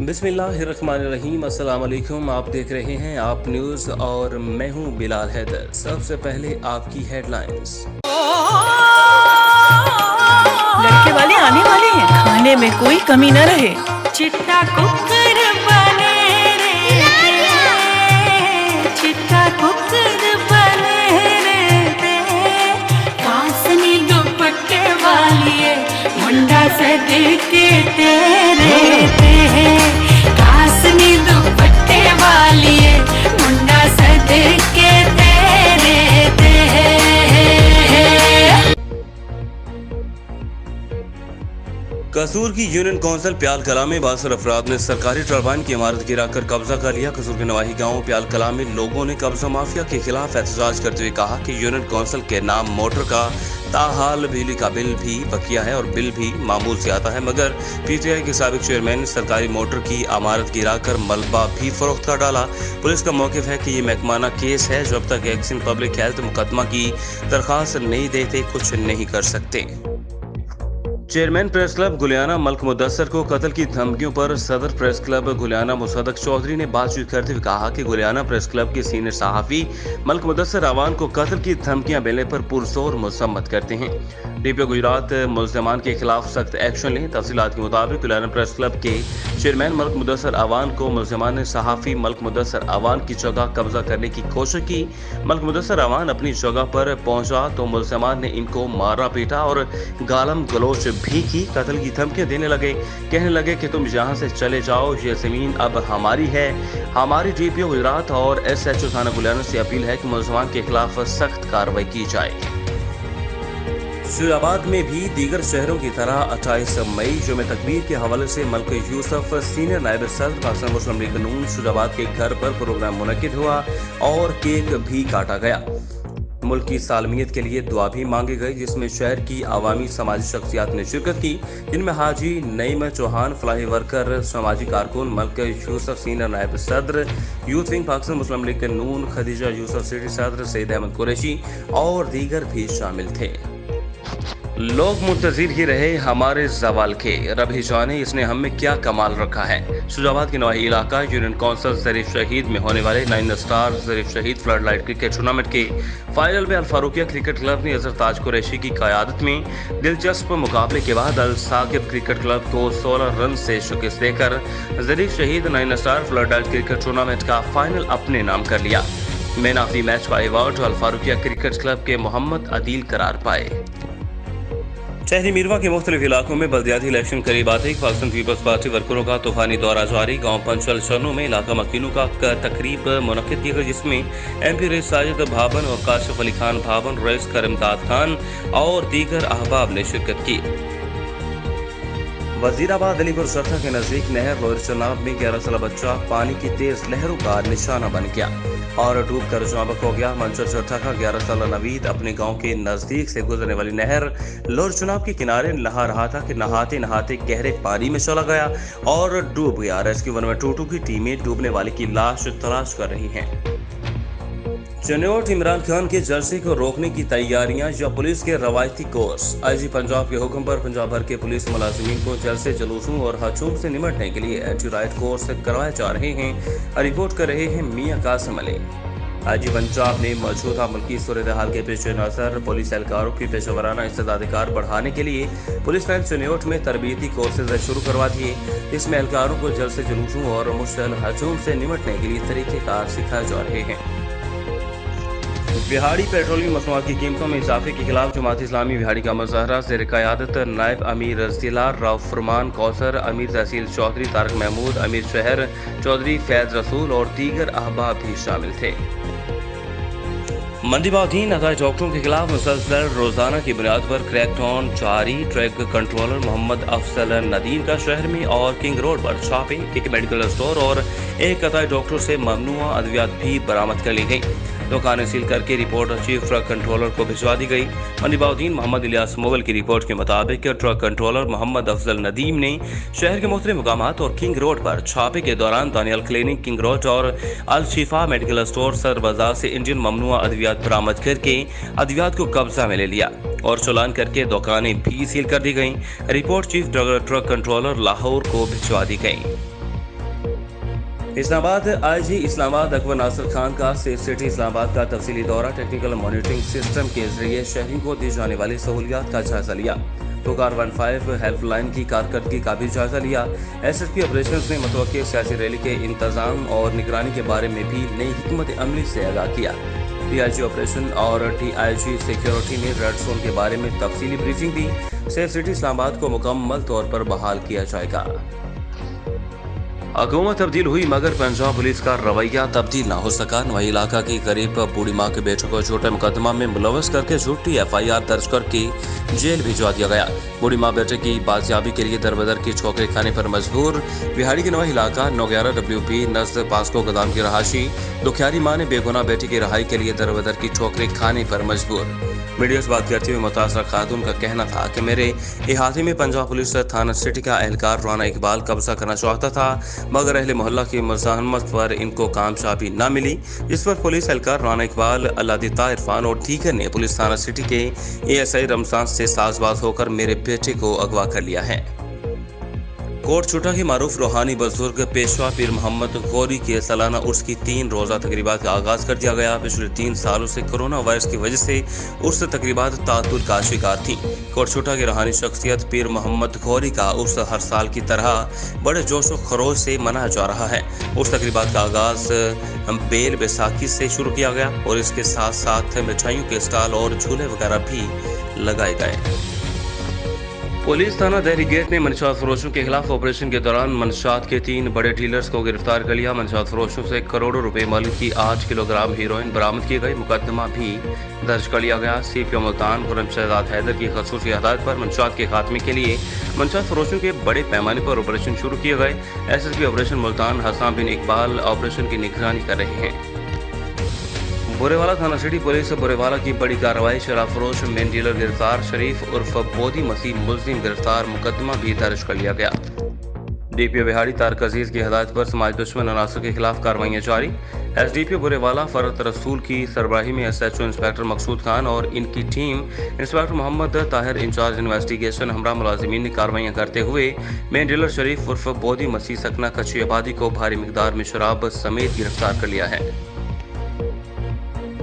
बिस्मिल्लाहिर्रहमानिर्रहीम। अस्सलाम वालेकुम। आप देख रहे हैं आप न्यूज़ और मैं हूं बिलाल हैदर। सबसे पहले आपकी हेडलाइंस। लड़के वाले आने वाले हैं, खाने में कोई कमी न रहे। चिट्टा कुकर बने रे, चिट्टा कुकर बने रे, कासनी दुपट्टे वाली मुंडा से देखे तेरे कासनी दुपट्टे वाली मुंडा से देखे तेरे कसूर की यूनियन काउंसिल प्याल कला में 62 अफराद ने सरकारी टरबाइन की इमारत गिराकर कब्जा कर लिया। कसूर के नवाही गांव प्याल कला में लोगों ने कब्जा माफिया के खिलाफ एहतजाज करते हुए कहा कि यूनियन काउंसिल के नाम मोटर का ताहाल बिजली का बिल भी बकिया है और बिल भी मामूल से आता है, मगर पीटीआई के साबिक चेयरमैन ने सरकारी मोटर की इमारत गिराकर मलबा भी फरोख्त कर डाला। पुलिस का मौक़िफ़ है कि ये महकमाना केस है, जब तक एक्शन पब्लिक हेल्थ मुकदमा की दरख्वास्त नहीं देते कुछ नहीं कर सकते। Chairman press club Guliyana मल्क Mudassar को कत्ल की धमकियों पर सदर प्रेस क्लब गुलियाना मुसद्दक चौधरी ने बातचीत करते हुए कहा कि गुलियाना प्रेस क्लब के सीनियर सहाफ़ी मल्क मुदस्सर अवान को कत्ल की धमकियां मिलने पर पुरजोर मजम्मत करते हैं। डीपीओ गुजरात मुल्ज़िमान के खिलाफ सख्त एक्शन लें। तफसीलात के मुताबिक गुलियाना प्रेस क्लब के चेयरमैन मल्क मुदस्सर अवान को मुल्ज़िमान ने सहाफ़ी मल्क मुदस्सर अवान की जगह कब्जा करने की कोशिश की। मल्क मुदस्सर अवान अपनी जगह पर पहुंचा तो मुल्ज़िमान ने इनको मारा पीटा और गालम गलोच भी की। कत्ल की धमकियां देने लगे, कहने लगे कि तुम यहाँ से चले जाओ, ये जमीन अब हमारी है। हमारी डीपीओ गुजरात और एसएचओ थाना गुलियाना से अपील है कि मुल्ज़िमान के खिलाफ सख्त कार्रवाई की जाए। शुजाबाद में भी दीगर शहरों की तरह 28 मई जुमे तकबीर के हवाले से मल्क यूसुफ सीनियर नायब सदर पाकिस्तान मुस्लिम लीग नून शुजाबाद के घर पर प्रोग्राम मुनक्किद हुआ और केक भी काटा गया। मुल्क की सालमियत के लिए दुआ भी मांगी गई, जिसमें शहर की अवामी समाजी शख्सियात ने शिरकत की, जिनमें हाजी नईम चौहान फलाही वर्कर, समाजी कारकुन मल्क यूसुफ सीनियर नायब सदर यूथ विंग पाकिस्तान मुस्लिम लीग नून, खदीजा यूसुफ सिटी सदर सईद अहमद कुरैशी और दीगर भी शामिल थे। लोग मुंतजिर ही रहे हमारे जवाल के, रब ही जाने इसने हम में क्या कमाल रखा है। शुजाबाद के नवाही इलाका यूनियन काउंसिल ज़रीफ शहीद में होने वाले 9 स्टार ज़रीफ शहीद फ्लड लाइट क्रिकेट टूर्नामेंट के फाइनल में अल फारूकिया क्रिकेट क्लब ने अजहर ताज कुरैशी की क़यादत में दिलचस्प मुकाबले के बाद अल साकिब क्रिकेट क्लब को 16 रन से शिकस्त देकर ज़रीफ शहीद 9 star flood light cricket tournament का फाइनल अपने नाम कर लिया। मैन ऑफ द मैच का अवार्ड अल फारूकिया क्रिकेट क्लब के मोहम्मद अदील करार पाए। शहरी मीरवा के मुख्तलिफ इलाकों में बल्दियाती इलेक्शन करीब आते ही पाकिस्तान पीपल्स पार्टी वर्करों का तूफानी दौरा जारी। गांव पंचल चन्नू में इलाका मकीनों का तकरीब मुनक्किद की गई, जिसमें एमपी रईस साजिद भाबन और काशिफ अली खान भाबन, रईस करीमदाद खान और दीगर अहबाब ने शिरकत की। वजीराबाद अलीपुर सरथा के नजदीक नहर लोअर चनाब में 11 साल बच्चा पानी की तेज लहरों का निशाना बन गया और डूब कर जाबक हो गया। मंचर सरथा का 11 साल नवीद अपने गांव के नजदीक से गुजरने वाली नहर लोअर चनाब के किनारे नहा रहा था कि नहाते नहाते गहरे पानी में चला गया और डूब गया। रेस्क्यू 112 की टीमें डूबने वाले की लाश तलाश कर रही हैं। चनियोट इमरान खान के जलसे को रोकने की तैयारियां या पुलिस के रवायती कोर्स। आईजी पंजाब के हुक्म पर पंजाब भर के पुलिस मुलाजिमीन को जलसे जुलूसों और हजूम से निमटने के लिए एंटी राइट कोर्स करवाए जा रहे हैं, रिपोर्ट कर रहे हैं मियां कासिम अली। आईजी पंजाब ने मौजूदा मुल्की सूरत हाल के पेश नज़र पुलिस एहलकारों की पेशेवराना इस्तेदादिकार बढ़ाने के लिए पुलिस लाइन चनियोट में तरबियती कोर्सेज शुरू करवा दिए। इसमें एहलकारों को जलसे जुलूसों और मुश्तल हजूम से निमटने के लिए तरीक़ेकार सिखाए जा रहे हैं। बिहाड़ी पेट्रोलियम मसनूआत की कीमतों में इजाफे के खिलाफ जमात इस्लामी बिहाड़ी का मुजाहरा ज़ेर क़यादत नायब अमीर ज़िला राउफ फरमान कौसर, अमीर तहसील चौधरी तारक महमूद, अमीर शहर चौधरी फैज़ रसूल और दीगर अहबाब भी शामिल थे। मंदीबाउद्दीन अदाई डॉक्टरों के खिलाफ मुसलसल रोजाना की बुनियाद पर क्रैकडाउन जारी। ट्रैक कंट्रोलर मोहम्मद अफसल नदीम का शहर में और किंग रोड पर छापे। एक मेडिकल स्टोर और एक अदाई डॉक्टर से ममनुआ अद्वियात भी बरामद कर ली गई। दुकानें सील करके रिपोर्ट चीफ ट्रक कंट्रोलर को भिजवा दी गई। मंदीबाउद्दीन मोहम्मद इलियास मोगल की रिपोर्ट के मुताबिक ट्रक कंट्रोलर मोहम्मद अफजल नदीम ने शहर के मुख्तलिफ मुकामात और किंग रोड पर छापे के दौरान दानियल क्लिनिक, किंग रोड और अल शिफा मेडिकल स्टोर सर बाजार से इंजन ममनुआ अद्वियात बरामद करके अद्वियात को कब्जा में ले लिया और चालान करके दुकानें भी सील कर दी गईं। Report chief truck controller Lahore को भिजवा दी गई। इस्लामाबाद आईजी इस्लामाबाद अकबर नासिर खान का सेफ सिटी इस्लामाबाद का तफसीली दौरा, टेक्निकल मॉनिटरिंग सिस्टम के जरिए शहरियों को दी जाने वाली सहूलियात का जायजा लिया। पुकार 15 हेल्पलाइन की कारकर्दगी का भी जायजा लिया। एसएसपी ऑपरेशंस ने मुतवक्किल सियासी रैली के इंतजाम और निगरानी के बारे में भी नई हिकमत अमली से आगाह किया। डीआईजी ऑपरेशन और डीआईजी सिक्योरिटी ने रेड जोन के बारे में तफसीली ब्रीफिंग दी। सेफ सिटी इस्लामाबाद को मुकम्मल तौर पर बहाल किया जाएगा। हुकूमत तब्दील हुई मगर पंजाब पुलिस का रवैया तब्दील ना हो सका। नवाई इलाका की करीब बूढ़ी माँ के बेटे को झूठे मुकदमा में मुलवस करके झूठी एफआईआर दर्ज करके जेल भिजवा दिया गया। बूढ़ी माँ बेटे की बाजियाबी के लिए दरबदर की ठोकरें खाने पर मजबूर। बिहाड़ी के नवाई इलाका 911 WP नज़द पास्को गोदाम की रहाशी दुखियारी माँ ने बेगुनाह बेटी की रहाई के लिए दरबदर की ठोकरें खाने पर मजबूर। मीडिया से बात करते हुए मुतासरा खातून का कहना था कि मेरे इहाते में पंजाब पुलिस थाना सिटी का एहलकार राना इकबाल कब्जा करना चाहता था, मगर अहले मोहल्ला की मुज़ाहमत पर इनको कामयाबी न मिली। इस पर पुलिस एहलकार राना इकबाल, अल्लादिता इरफान और दीगर ने पुलिस थाना सिटी के ASI रमजान से साजबाज होकर मेरे बेटे को अगवा कर लिया है। कोट छुटा के मारूफ रूहानी बुजुर्ग पेशवा पीर मोहम्मद गौरी के सालाना उर्स की 3 रोज़ा तकरीबात का आगाज़ कर दिया गया। पिछले 3 सालों से कोरोना वायरस की वजह से उर्स तकरीबात तातुल का शिकार थी। कोट छुटा की रूहानी शख्सियत पीर मोहम्मद गौरी का उर्स हर साल की तरह बड़े जोश व खरोश से मनाया जा रहा है। उर्स तकरीबात का आगाज़ बेल बैसाखी से शुरू किया गया और इसके साथ साथ मिठाइयों के स्टॉल और झूले वगैरह भी लगाए गए। पुलिस थाना दहरी गेट ने मंशात फरोशों के खिलाफ ऑपरेशन के दौरान मंशात के 3 बड़े डीलर्स को गिरफ्तार कर लिया। मंशात फरोशों से करोड़ों रुपए मूल्य की 8 किलोग्राम हीरोइन बरामद की गई। मुकदमा भी दर्ज कर लिया गया। CPO मुल्तान खुर्रम शहजाद हैदर की खसूसी हदायत पर मंशात के खात्मे के लिए मंशात फरोशों के बड़े पैमाने पर ऑपरेशन शुरू किए गए। SSP ऑपरेशन मुल्तान हसन बिन इकबाल ऑपरेशन की निगरानी कर रहे हैं। बोरेवाला थाना सिटी पुलिस बोरेवाला की बड़ी कार्रवाई, शराब फरोश मेन डीलर गिरफ्तार, शरीफ उर्फ बोदी मसीह मुल्जिम गिरफ्तार, मुकदमा भी दर्ज कर लिया गया। DPO बिहाड़ी तारक अजीज की हदायत पर समाज दुश्मन अनासर के खिलाफ कार्रवाइयाँ जारी। SDPO बोरेवाला फरत रसूल की सरबराही में SHO इंस्पेक्टर मकसूद खान और इनकी team inspector Mohammad Tahir incharge investigation हमरा मुलाजिमीन ने कार्रवाइयाँ करते हुए मेन डीलर शरीफ उर्फ बोदी मसीह सकना कच्ची आबादी को भारी मिकदार में शराब समेत गिरफ्तार कर लिया है।